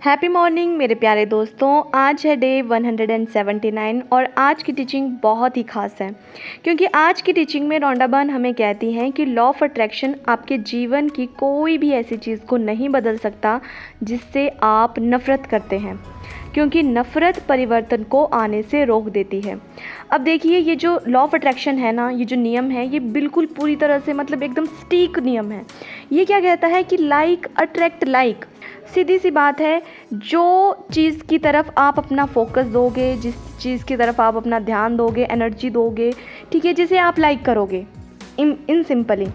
Happy morning मेरे प्यारे दोस्तों। आज है डे 179 और आज की टीचिंग बहुत ही ख़ास है क्योंकि आज की टीचिंग में रोंडा बर्न हमें कहती हैं कि लॉ ऑफ अट्रैक्शन आपके जीवन की कोई भी ऐसी चीज़ को नहीं बदल सकता जिससे आप नफ़रत करते हैं, क्योंकि नफ़रत परिवर्तन को आने से रोक देती है। अब देखिए, ये जो लॉ ऑफ अट्रैक्शन है ना, ये जो नियम है, ये बिल्कुल पूरी तरह से मतलब एकदम सटीक नियम है। ये क्या कहता है कि लाइक अट्रैक्ट लाइक। सीधी सी बात है, जो चीज़ की तरफ आप अपना फोकस दोगे, जिस चीज़ की तरफ आप अपना ध्यान दोगे, एनर्जी दोगे, ठीक है, जिसे आप लाइक करोगे, इन सिंपली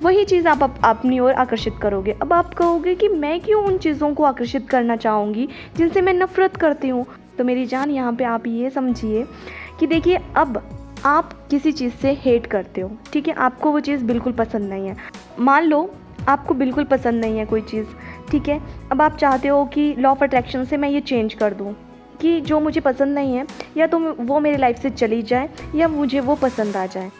वही चीज़ आप अपनी ओर आकर्षित करोगे। अब आप कहोगे कि मैं क्यों उन चीज़ों को आकर्षित करना चाहूँगी जिनसे मैं नफ़रत करती हूँ। तो मेरी जान, यहाँ पे आप ये समझिए कि देखिए, अब आप किसी चीज़ से हेट करते हो, ठीक है, आपको वो चीज़ बिल्कुल पसंद नहीं है। मान लो आपको बिल्कुल पसंद नहीं है कोई चीज़, ठीक है। अब आप चाहते हो कि लॉ ऑफ अट्रैक्शन से मैं ये चेंज कर दूँ कि जो मुझे पसंद नहीं है या तो वो मेरी लाइफ से चली जाए या मुझे वो पसंद आ जाए।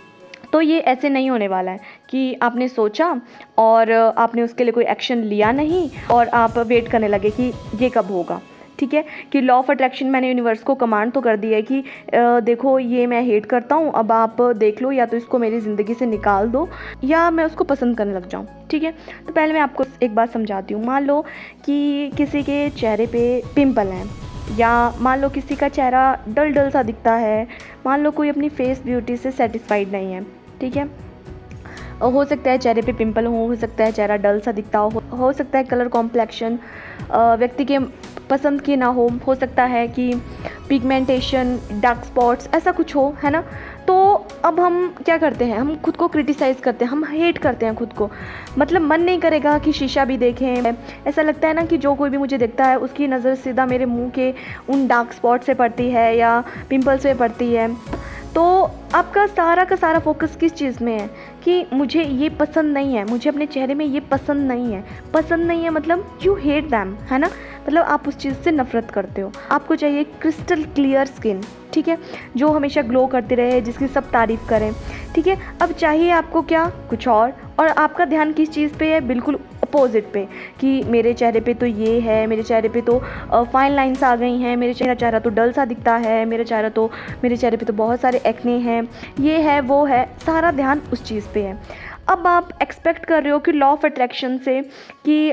तो ये ऐसे नहीं होने वाला है कि आपने सोचा और आपने उसके लिए कोई एक्शन लिया नहीं और आप वेट करने लगे कि ये कब होगा, ठीक है। कि लॉ ऑफ अट्रैक्शन मैंने यूनिवर्स को कमांड तो कर दी है कि देखो, ये मैं हेट करता हूँ, अब आप देख लो, या तो इसको मेरी ज़िंदगी से निकाल दो या मैं उसको पसंद करने लग जाऊँ, ठीक है। तो पहले मैं आपको एक बात समझाती हूँ। मान लो कि किसी के चेहरे पे पिंपल हैं, या मान लो किसी का चेहरा डल डल सा दिखता है, मान लो कोई अपनी फेस ब्यूटी से सेटिस्फाइड नहीं है, ठीक है। हो सकता है चेहरे पे पिंपल हो सकता है चेहरा डल सा दिखता हो सकता है कलर कॉम्प्लेक्शन व्यक्ति के पसंद की ना हो सकता है कि पिगमेंटेशन, डार्क स्पॉट्स, ऐसा कुछ हो, है ना। तो अब हम क्या करते हैं, हम खुद को क्रिटिसाइज़ करते हैं, हम हेट करते हैं खुद को। मतलब मन नहीं करेगा कि शीशा भी देखें। ऐसा लगता है ना कि जो कोई भी मुझे देखता है उसकी नज़र सीधा मेरे मुंह के उन डार्क स्पॉट से पड़ती है या पिंपल्स पे पड़ती है। तो आपका सारा का सारा फोकस किस चीज़ में है कि मुझे ये पसंद नहीं है, मुझे अपने चेहरे में ये पसंद नहीं है, मतलब यू हेट दैम, है ना। मतलब आप उस चीज़ से नफ़रत करते हो। आपको चाहिए क्रिस्टल क्लियर स्किन, ठीक है, जो हमेशा ग्लो करती रहे, जिसकी सब तारीफ़ करें, ठीक है। अब चाहिए आपको क्या, कुछ और आपका ध्यान किस चीज़ पे है, बिल्कुल अपोजिट पे, कि मेरे चेहरे पे तो ये है, मेरे चेहरे पे तो फाइन लाइंस आ गई हैं, मेरा चेहरा तो डल सा दिखता है, मेरे चेहरे पे तो बहुत सारे एक्ने हैं, ये है वो है, सारा ध्यान उस चीज़ पे है। अब आप एक्सपेक्ट कर रहे हो कि लॉ ऑफ अट्रैक्शन से कि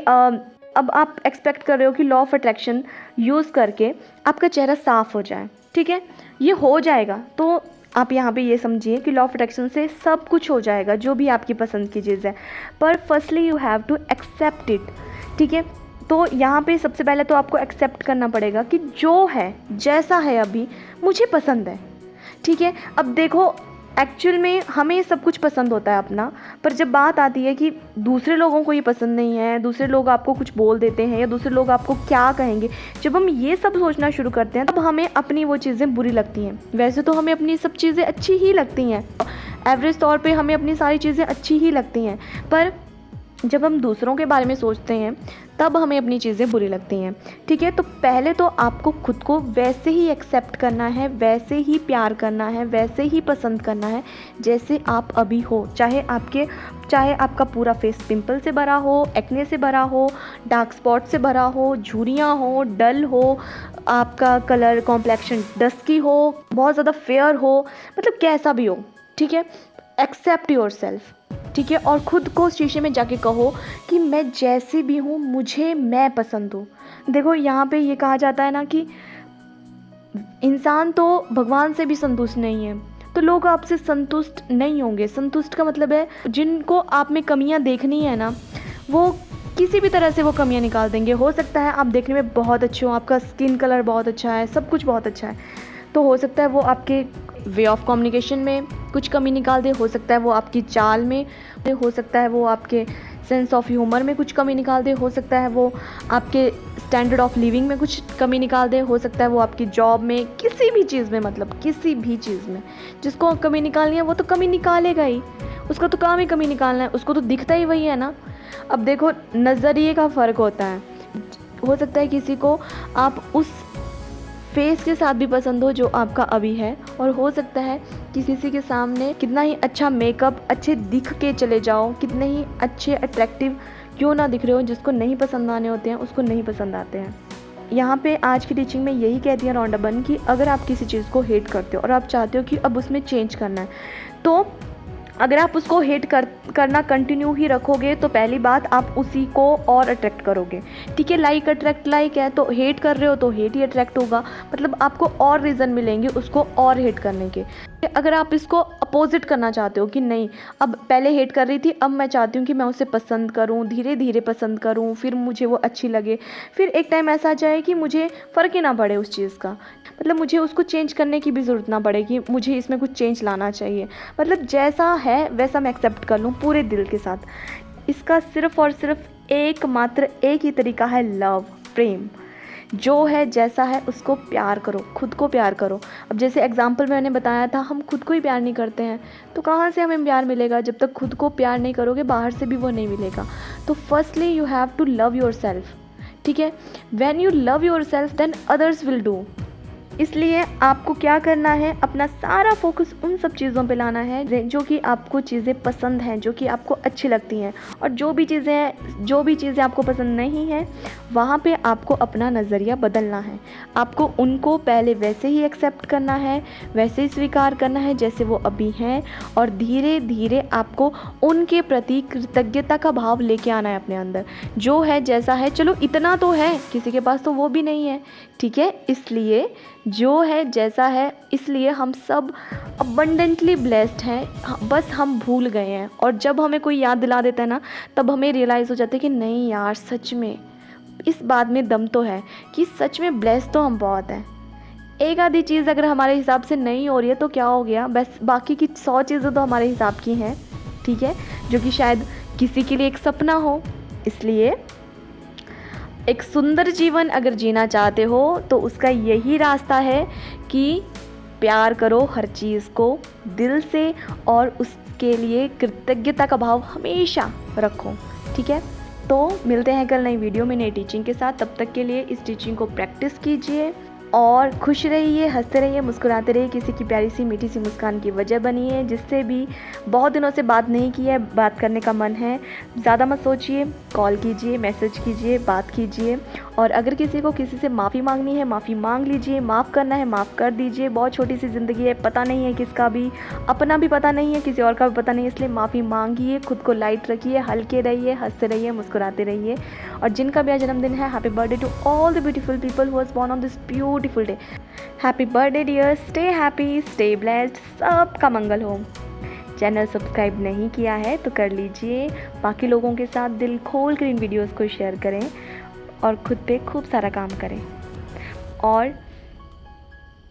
अब आप एक्सपेक्ट कर रहे हो कि लॉ ऑफ अट्रैक्शन यूज़ करके आपका चेहरा साफ़ हो जाए, ठीक है। ये हो जाएगा, तो आप यहाँ पे ये समझिए कि लॉ ऑफ अट्रैक्शन से सब कुछ हो जाएगा, जो भी आपकी पसंद की चीज़ है, पर firstly you have to accept it, ठीक है। तो यहाँ पे सबसे पहले तो आपको एक्सेप्ट करना पड़ेगा कि जो है, जैसा है अभी, मुझे पसंद है, ठीक है। अब देखो, एक्चुअल में हमें सब कुछ पसंद होता है अपना, पर जब बात आती है कि दूसरे लोगों को ये पसंद नहीं है, दूसरे लोग आपको कुछ बोल देते हैं या दूसरे लोग आपको क्या कहेंगे, जब हम ये सब सोचना शुरू करते हैं तब हमें अपनी वो चीज़ें बुरी लगती हैं। वैसे तो हमें अपनी सब चीज़ें अच्छी ही लगती हैं, एवरेज तौर पे हमें अपनी सारी चीज़ें अच्छी ही लगती हैं, पर जब हम दूसरों के बारे में सोचते हैं तब हमें अपनी चीज़ें बुरी लगती हैं, ठीक है। तो पहले तो आपको खुद को वैसे ही एक्सेप्ट करना है, वैसे ही प्यार करना है, वैसे ही पसंद करना है जैसे आप अभी हो। चाहे आपका पूरा फेस पिंपल से भरा हो, एक्ने से भरा हो, डार्क स्पॉट से भरा हो, झुर्रियाँ हो, डल हो, आपका कलर कॉम्प्लेक्शन डस्की हो, बहुत ज़्यादा फेयर हो, मतलब कैसा भी हो, ठीक है। एक्सेप्ट योर सेल्फ, ठीक है, और ख़ुद को शीशे में जाके कहो कि मैं जैसी भी हूँ, मैं पसंद हूँ। देखो, यहाँ पे ये कहा जाता है ना कि इंसान तो भगवान से भी संतुष्ट नहीं है, तो लोग आपसे संतुष्ट नहीं होंगे। संतुष्ट का मतलब है जिनको आप में कमियाँ देखनी है ना, वो किसी भी तरह से वो कमियाँ निकाल देंगे। हो सकता है आप देखने में बहुत अच्छे हो, आपका स्किन कलर बहुत अच्छा है, सब कुछ बहुत अच्छा है, तो हो सकता है वो आपके वे ऑफ कम्युनिकेशन में कुछ कमी निकाल दे, हो सकता है वो आपकी चाल में, हो सकता है वो आपके सेंस ऑफ ह्यूमर में कुछ कमी निकाल दे, हो सकता है वो आपके स्टैंडर्ड ऑफ लिविंग में कुछ कमी निकाल दे, हो सकता है वो आपकी जॉब में, किसी भी चीज़ में, मतलब किसी भी चीज़ में जिसको कमी निकालनी है वो तो कमी निकालेगा ही, उसका तो काम ही कमी निकालना है, उसको तो दिखता ही वही है ना। अब देखो, नज़रिए का फ़र्क होता है। हो सकता है किसी को आप उस फेस के साथ भी पसंद हो जो आपका अभी है, और हो सकता है कि किसी के सामने कितना ही अच्छा मेकअप, अच्छे दिख के चले जाओ, कितने ही अच्छे अट्रैक्टिव क्यों ना दिख रहे हो, जिसको नहीं पसंद आने होते हैं उसको नहीं पसंद आते हैं। यहाँ पे आज की टीचिंग में यही कहती है रॉन्डा बर्न कि अगर आप किसी चीज़ को हेट करते हो और आप चाहते हो कि अब उसमें चेंज करना है, तो अगर आप उसको हेट करना कंटिन्यू ही रखोगे तो पहली बात आप उसी को और अट्रैक्ट करोगे। ठीक है, लाइक अट्रैक्ट लाइक है, तो हेट कर रहे हो तो हेट ही अट्रैक्ट होगा, मतलब आपको और रीज़न मिलेंगे उसको और हेट करने के। अगर आप इसको अपोजिट करना चाहते हो कि नहीं, अब पहले हेट कर रही थी, अब मैं चाहती हूँ कि मैं उसे पसंद करूँ, धीरे धीरे पसंद करूँ, फिर मुझे वो अच्छी लगे, फिर एक टाइम ऐसा आ जाए कि मुझे फ़र्क ही ना पड़े उस चीज़ का, मतलब मुझे उसको चेंज करने की भी ज़रूरत ना पड़े कि मुझे इसमें कुछ चेंज लाना चाहिए, मतलब जैसा है वैसा मैं एक्सेप्ट कर लूँ पूरे दिल के साथ। इसका सिर्फ़ और सिर्फ एकमात्र एक ही तरीका है, लव, प्रेम। जो है जैसा है उसको प्यार करो, खुद को प्यार करो। अब जैसे एग्जाम्पल मैंने बताया था, हम खुद को ही प्यार नहीं करते हैं तो कहाँ से हमें प्यार मिलेगा? जब तक खुद को प्यार नहीं करोगे बाहर से भी वो नहीं मिलेगा। तो firstly you have to love yourself. ठीक है, when you love yourself then others will do. इसलिए आपको क्या करना है, अपना सारा फोकस उन सब चीज़ों पे लाना है जो कि आपको चीज़ें पसंद हैं, जो कि आपको अच्छी लगती हैं, और जो भी चीज़ें आपको पसंद नहीं हैं वहाँ पे आपको अपना नज़रिया बदलना है। आपको उनको पहले वैसे ही एक्सेप्ट करना है, वैसे ही स्वीकार करना है जैसे वो अभी हैं, और धीरे धीरे आपको उनके प्रति कृतज्ञता का भाव लेके आना है अपने अंदर। जो है जैसा है, चलो इतना तो है, किसी के पास तो वो भी नहीं है। ठीक है, इसलिए जो है जैसा है, इसलिए हम सब अबंडेंटली ब्लेस्ड हैं, बस हम भूल गए हैं। और जब हमें कोई याद दिला देता है ना, तब हमें रियलाइज़ हो जाता है कि नहीं यार, सच में इस बात में दम तो है कि सच में ब्लेस्ड तो हम बहुत हैं। एक आधी चीज़ अगर हमारे हिसाब से नहीं हो रही है तो क्या हो गया, बस बाकी की 100 चीज़ें तो हमारे हिसाब की हैं। ठीक है, जो कि शायद किसी के लिए एक सपना हो। इसलिए एक सुंदर जीवन अगर जीना चाहते हो तो उसका यही रास्ता है कि प्यार करो हर चीज़ को दिल से, और उसके लिए कृतज्ञता का भाव हमेशा रखो। ठीक है, तो मिलते हैं कल नई वीडियो में नई टीचिंग के साथ। तब तक के लिए इस टीचिंग को प्रैक्टिस कीजिए और खुश रहिए, हंसते रहिए, मुस्कुराते रहिए। किसी की प्यारी सी मीठी सी मुस्कान की वजह बनिए, जिससे भी बहुत दिनों से बात नहीं की है, बात करने का मन है। ज़्यादा मत सोचिए, कॉल कीजिए, मैसेज कीजिए, बात कीजिए। और अगर किसी को किसी से माफ़ी मांगनी है, माफ़ी मांग लीजिए, माफ़ करना है माफ़ कर दीजिए। बहुत छोटी सी ज़िंदगी है, पता नहीं है किसका भी, अपना भी पता नहीं है, किसी और का भी पता नहीं है, इसलिए माफ़ी मांगिए, खुद को लाइट रखिए, हल्के रहिए, हंसते रहिए, मुस्कुराते रहिए। और जिनका भी आज जन्मदिन है, happy birthday to all the beautiful people who was born on this beautiful day. Happy birthday dear, stay happy, stay blessed, सबका मंगल हो। चैनल सब्सक्राइब नहीं किया है तो कर लीजिए, बाकी लोगों के साथ दिल खोल कर इन वीडियोस को शेयर करें और खुद पे खूब सारा काम करें। और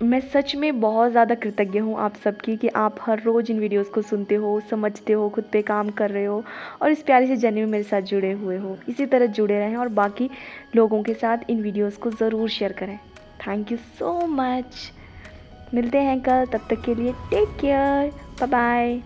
मैं सच में बहुत ज़्यादा कृतज्ञ हूँ आप सबकी कि आप हर रोज़ इन वीडियोस को सुनते हो, समझते हो, खुद पे काम कर रहे हो और इस प्यारी सी जर्नी में मेरे साथ जुड़े हुए हो। इसी तरह जुड़े रहें और बाकी लोगों के साथ इन वीडियोस को ज़रूर शेयर करें। Thank you so much. मिलते हैं कल, तब तक के लिए टेक केयर, बाय बाय।